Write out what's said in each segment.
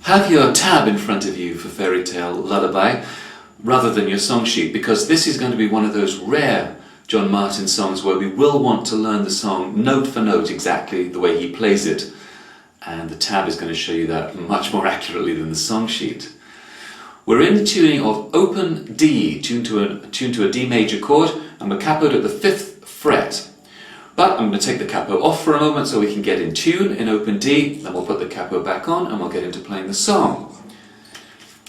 Have your tab in front of you for Fairytale Lullaby rather than your song sheet, because this is going to be one of those rare John Martyn songs where we will want to learn the song note for note exactly the way he plays it, and the tab is going to show you that much more accurately than the song sheet. We're in the tuning of open D, tuned to a D major chord, and we're capoed at the 5th fret. But I'm going to take the capo off for a moment so we can get in tune in open D, then we'll put the capo back on and we'll get into playing the song.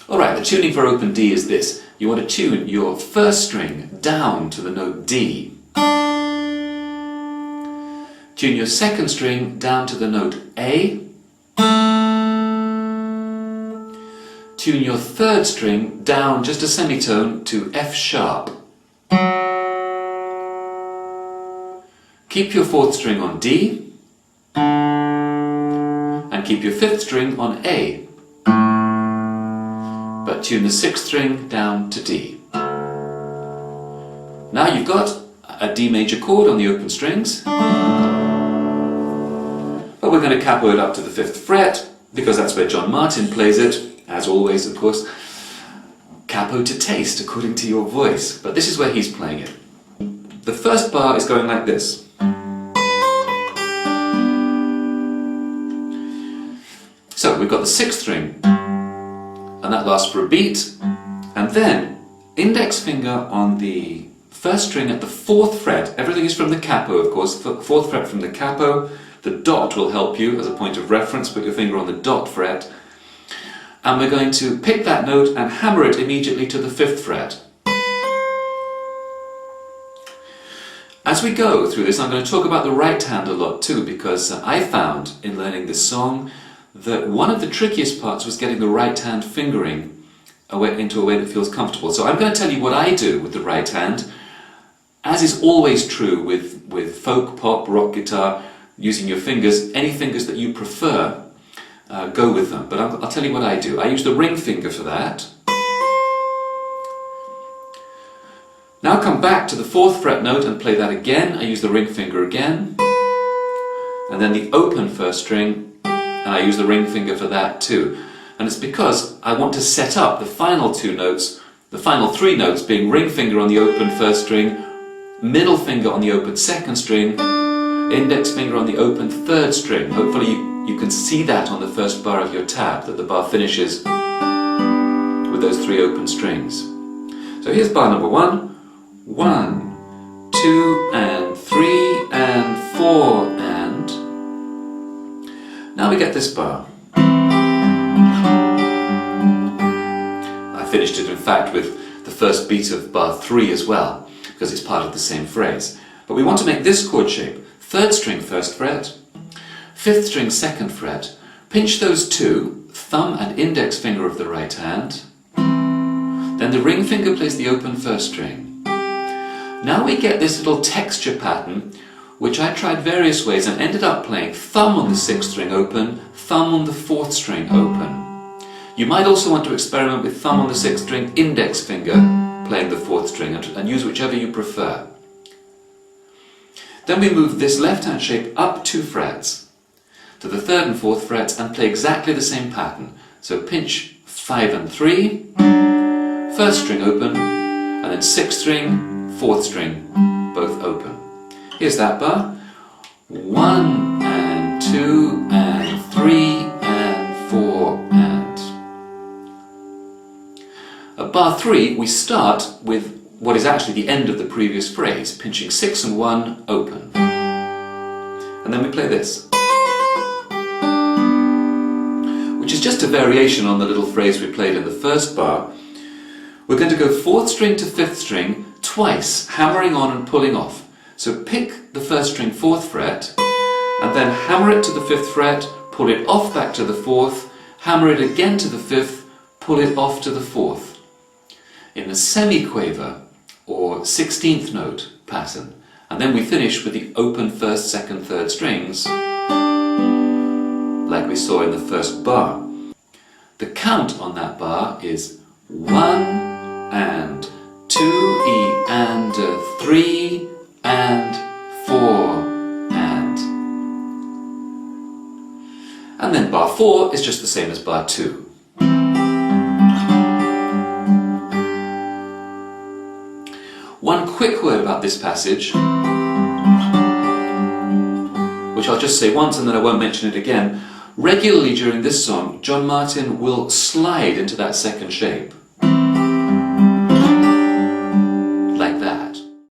Alright, the tuning for open D is this. You want to tune your first string down to the note D. Tune your second string down to the note A. Tune your third string down just a semitone to F sharp. Keep your 4th string on D, and keep your 5th string on A, but tune the 6th string down to D. Now you've got a D major chord on the open strings, but we're going to capo it up to the 5th fret, because that's where John Martyn plays it, as always of course. Capo to taste according to your voice, but this is where he's playing it. The first bar is going like this. So we've got the 6th string, and that lasts for a beat, and then index finger on the 1st string at the 4th fret. Everything is from the capo, of course, 4th fret from the capo. The dot will help you as a point of reference. Put your finger on the dot fret, and we're going to pick that note and hammer it immediately to the 5th fret. As we go through this, I'm going to talk about the right hand a lot too, because I found in learning this song that one of the trickiest parts was getting the right hand fingering into a way that feels comfortable. So I'm going to tell you what I do with the right hand, as is always true with folk, pop, rock guitar, using your fingers. Any fingers that you prefer, go with them. But I'll tell you what I do. I use the ring finger for that. Now come back to the 4th fret note and play that again. I use the ring finger again. And then the open 1st string, and I use the ring finger for that too. And it's because I want to set up the final 2 notes, the final 3 notes being ring finger on the open 1st string, middle finger on the open 2nd string, index finger on the open 3rd string. Hopefully you can see that on the first bar of your tab, that the bar finishes with those 3 open strings. So here's bar number 1. 1, 2, and 3, and 4, and... Now we get this bar. I finished it in fact with the first beat of bar 3 as well, because it's part of the same phrase. But we want to make this chord shape. 3rd string 1st fret, 5th string 2nd fret, pinch those 2, thumb and index finger of the right hand, then the ring finger plays the open 1st string. Now we get this little texture pattern, which I tried various ways and ended up playing thumb on the 6th string open, thumb on the 4th string open. You might also want to experiment with thumb on the 6th string, index finger playing the 4th string, and use whichever you prefer. Then we move this left hand shape up 2 frets to the 3rd and 4th frets and play exactly the same pattern. So pinch 5 and 3, 1st string open, and then 6th string, 4th string, both open. Here's that bar. 1 and 2 and 3 and 4 and... At bar 3 we start with what is actually the end of the previous phrase, pinching 6 and 1, open. And then we play this, which is just a variation on the little phrase we played in the first bar. We're going to go 4th string to 5th string twice, hammering on and pulling off. So pick the 1st string 4th fret, and then hammer it to the 5th fret, pull it off back to the 4th, hammer it again to the 5th, pull it off to the 4th. In a semiquaver, or 16th note pattern. And then we finish with the open 1st, 2nd, 3rd strings, like we saw in the first bar. The count on that bar is 1 and 2, E and 3 and 4 and then bar 4 is just the same as bar 2. quick word about this passage, which I'll just say once and then I won't mention it again. Regularly during this song, John Martyn will slide into that second shape.